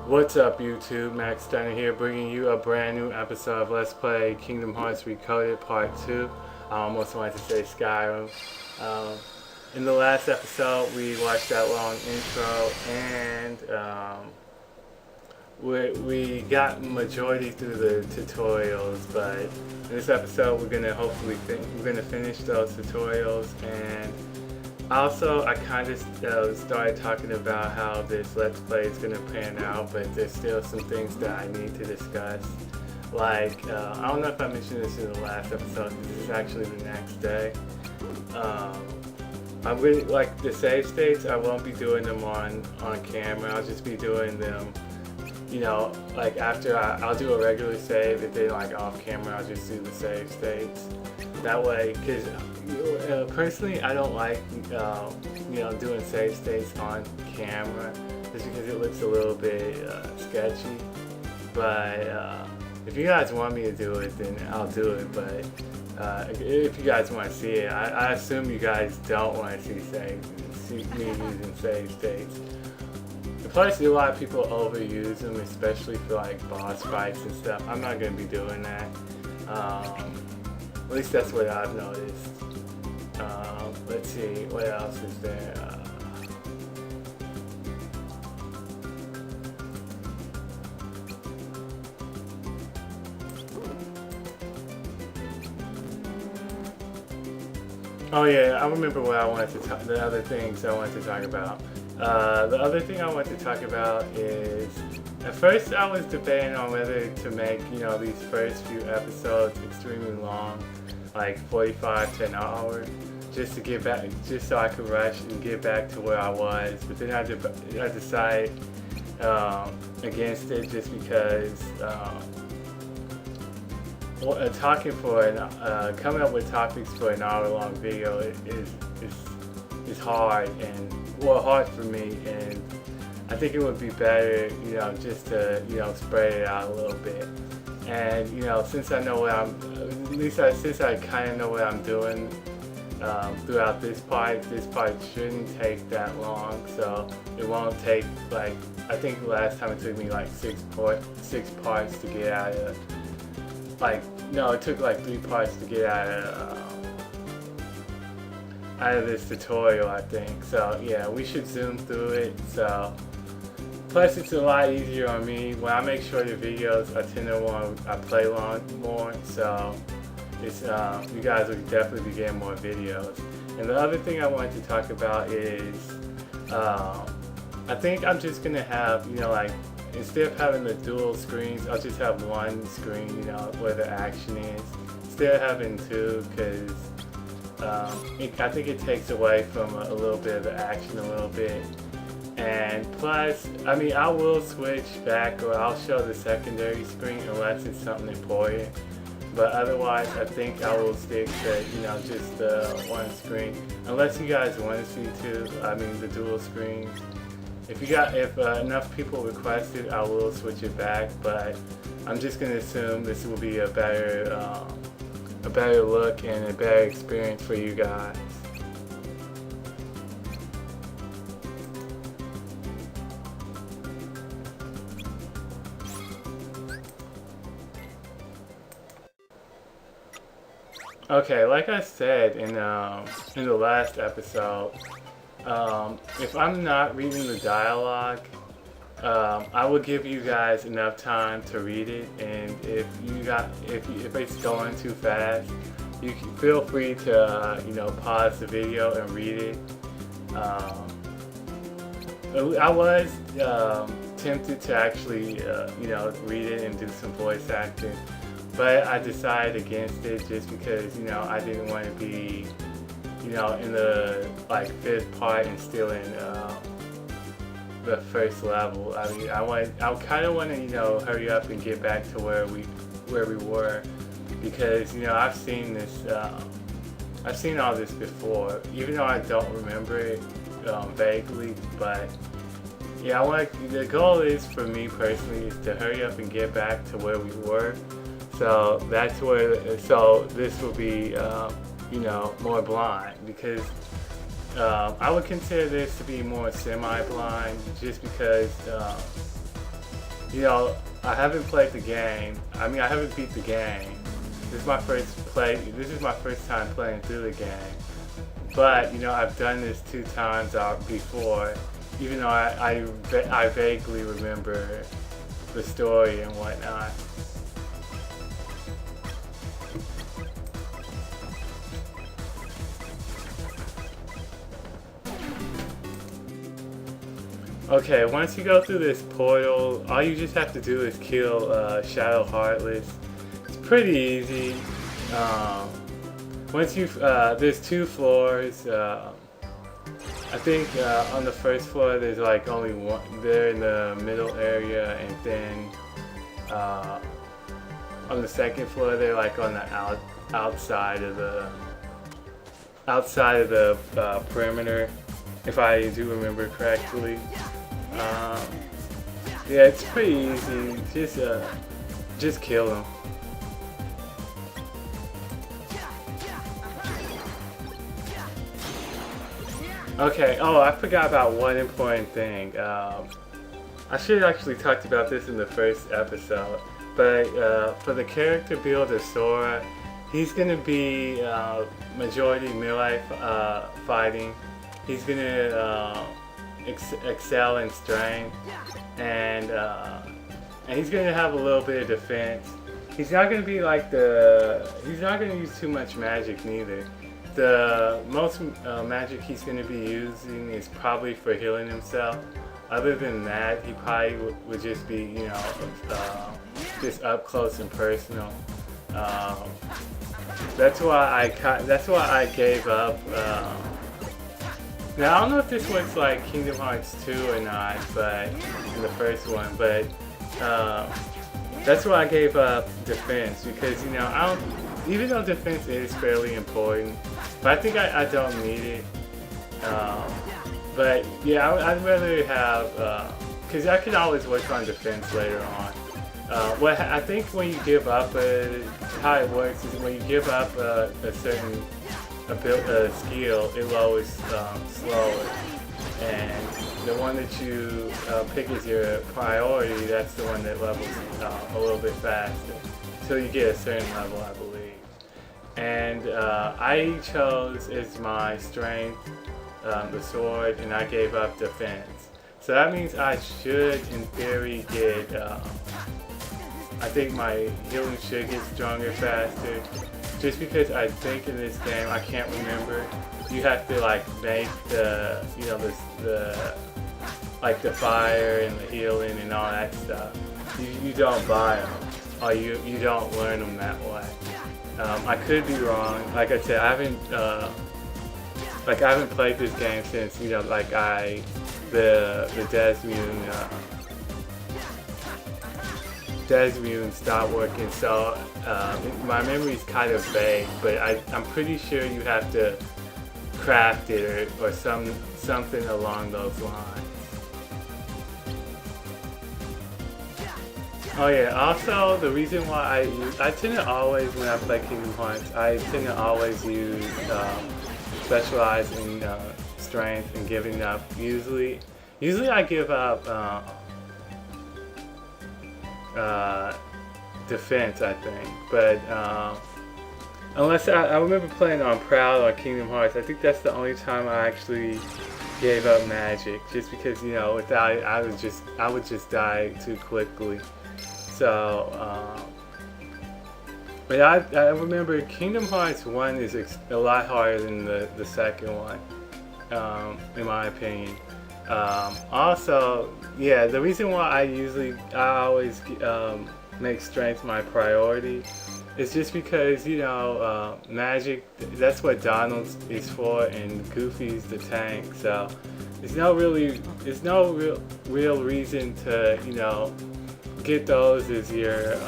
What's up YouTube, Max Steiner here, bringing you a brand new episode of Let's Play Kingdom Hearts Recoded Part 2. I almost wanted to say Skyrim. In the last episode we watched that long intro and we got majority through the tutorials, but in this episode we're gonna hopefully finish those tutorials. And also, I kind of started talking about how this Let's Play is going to pan out, but there's still some things that I need to discuss. Like, I don't know if I mentioned this in the last episode, this is actually the next day. I'm really, like, the save states, I won't be doing them on camera, I'll just be doing them, you know, like after I'll do a regular save, and then like off camera I'll just do the save states. That way, because personally I don't like doing save states on camera just because it looks a little bit sketchy. But if you guys want me to do it, then I'll do it. But if you guys want to see it, I assume you guys don't want to see me using save states. Plus, a lot of people overuse them, especially for like boss fights and stuff. I'm not going to be doing that. At least that's what I've noticed. Let's see, what else is there? Oh yeah, I remember what I wanted to talk. The other things I wanted to talk about. The other thing I wanted to talk about is, at first I was debating on whether to make, these first few episodes extremely long, like 45 to an hour, just to get back, just so I could rush and get back to where I was. But then I decided against it, just because coming up with topics for an hour-long video is hard, and hard for me, and I think it would be better, just to, spread it out a little bit. And, since I know since I kind of know what I'm doing throughout this part shouldn't take that long, so it won't take, like, I think last time it took me like six parts to get out of, like, no, it took like 3 parts to get out of this tutorial, I think. So yeah, we should zoom through it. So plus it's a lot easier on me when I make sure the videos I play more, so it's you guys will definitely be getting more videos. And the other thing I wanted to talk about is I think I'm just gonna have, like, instead of having the dual screens, I'll just have one screen, where the action is, instead of having two, because I think it takes away from a little bit of the action a little bit. And plus, I mean, I will switch back, or I'll show the secondary screen unless it's something important. But otherwise, I think I will stick to, just the one screen, unless you guys want to see the dual screens. If enough people request it, I will switch it back. But I'm just gonna assume this will be a better look and a better experience for you guys. Okay, like I said in the last episode, if I'm not reading the dialogue, I will give you guys enough time to read it, and if it's going too fast, you can feel free to pause the video and read it. I was tempted to actually read it and do some voice acting, but I decided against it just because I didn't want to be in the like 5th part and still in the first level. I mean, I kind of want to hurry up and get back to where we were, because I've seen this, I've seen all this before, even though I don't remember it vaguely. But yeah, the goal is, for me personally, is to hurry up and get back to where we were. So that's where. So this will be more blind, because I would consider this to be more semi-blind, just because you know, I haven't played the game. I mean, I haven't beat the game. This is my first time playing through the game. But you know, I've done this 2 times out before, even though I vaguely remember the story and whatnot. Okay, once you go through this portal, all you just have to do is kill Shadow Heartless. It's pretty easy. There's 2 floors. I think on the first floor there's like only one. They're in the middle area, and then on the second floor they're like on the outside of the perimeter, if I do remember correctly. Yeah, it's pretty easy. Just kill them. Okay. Oh, I forgot about one important thing. I should have actually talked about this in the first episode, but for the character build of Sora, he's gonna be majority melee fighting. He's gonna excel in strength, and he's gonna have a little bit of defense. He's not gonna be like he's not gonna use too much magic neither. The most magic he's gonna be using is probably for healing himself. Other than that, he probably would just be, you know, just up close and personal. That's why I gave up. Now I don't know if this works like Kingdom Hearts 2 or not, but in the first one, but that's why I gave up defense, because you know even though defense is fairly important, but I think I don't need it. But yeah, I'd rather have, because I can always work on defense later on. I think when you give up, how it works is when you give up a certain skill, it lowers slower, and the one that you pick as your priority, that's the one that levels a little bit faster, until you get a certain level, I believe. And I chose as my strength the sword, and I gave up defense. So that means I should, in theory, get, I think my healing should get stronger faster. Just because I think in this game, I can't remember, you have to like make the, you know, like the fire and the healing and all that stuff. You don't buy them, or you don't learn them that way. I could be wrong. Like I said, I haven't played this game since, you know, like the Desmune stopped working, so my memory's kind of vague, but I'm pretty sure you have to craft it or something along those lines. Oh yeah, also the reason why I tend to always, when I play Kingdom Hearts, I tend to always use specialize in strength and giving up. Usually I give up defense, I think, but unless I remember playing on Proud or Kingdom Hearts, I think that's the only time I actually gave up magic, just because, you know, without it, I would just die too quickly. So, but I remember Kingdom Hearts 1 is a lot harder than the second one, in my opinion. Also, yeah, the reason why I always make strength my priority is just because, you know, magic, that's what Donald's is for, and Goofy's the tank. So there's no real reason to, you know, get those as your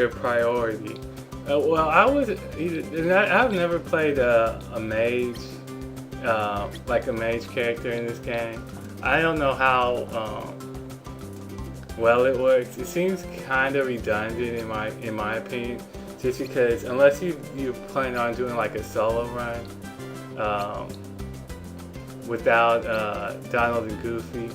priority. Well, I've never played a mage, like a mage character in this game. I don't know how well it works. It seems kind of redundant in my opinion, just because unless you plan on doing like a solo run, without Donald and Goofy.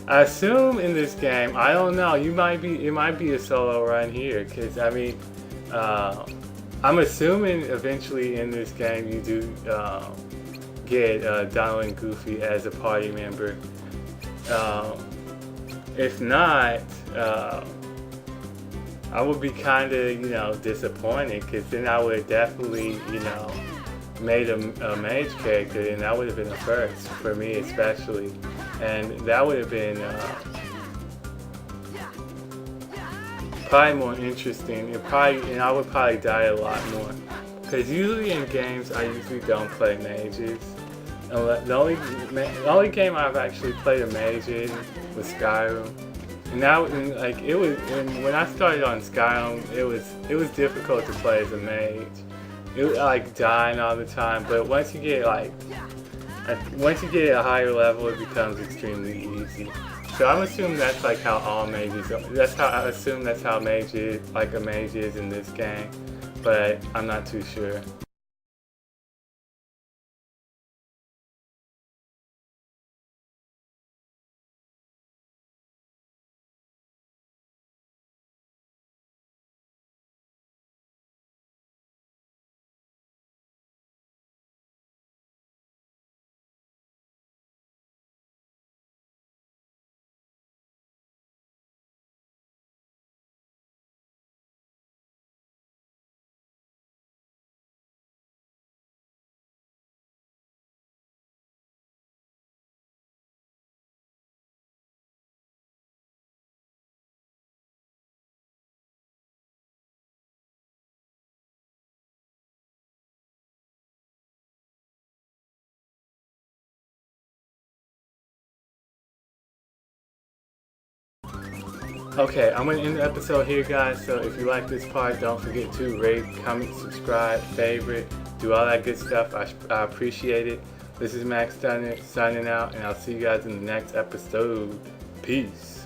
I assume in this game, I don't know, it might be a solo run here, because I mean, I'm assuming eventually in this game you do get Donald and Goofy as a party member. If not, I would be kind of, disappointed, because then I would have definitely, made a mage character, and that would have been a first for me especially, and that would have been probably more interesting. And I would probably die a lot more, because usually in games I usually don't play mages. And the only game I've actually played a mage in was Skyrim. And when I started on Skyrim, it was difficult to play as a mage. It was like dying all the time. But once you get a higher level, it becomes extremely easy. So I'm assuming that's like how all mages are. That's how a mage is in this game. But I'm not too sure. Okay, I'm going to end the episode here, guys. So if you like this part, don't forget to rate, comment, subscribe, favorite, do all that good stuff. I appreciate it. This is Max signing out, and I'll see you guys in the next episode. Peace.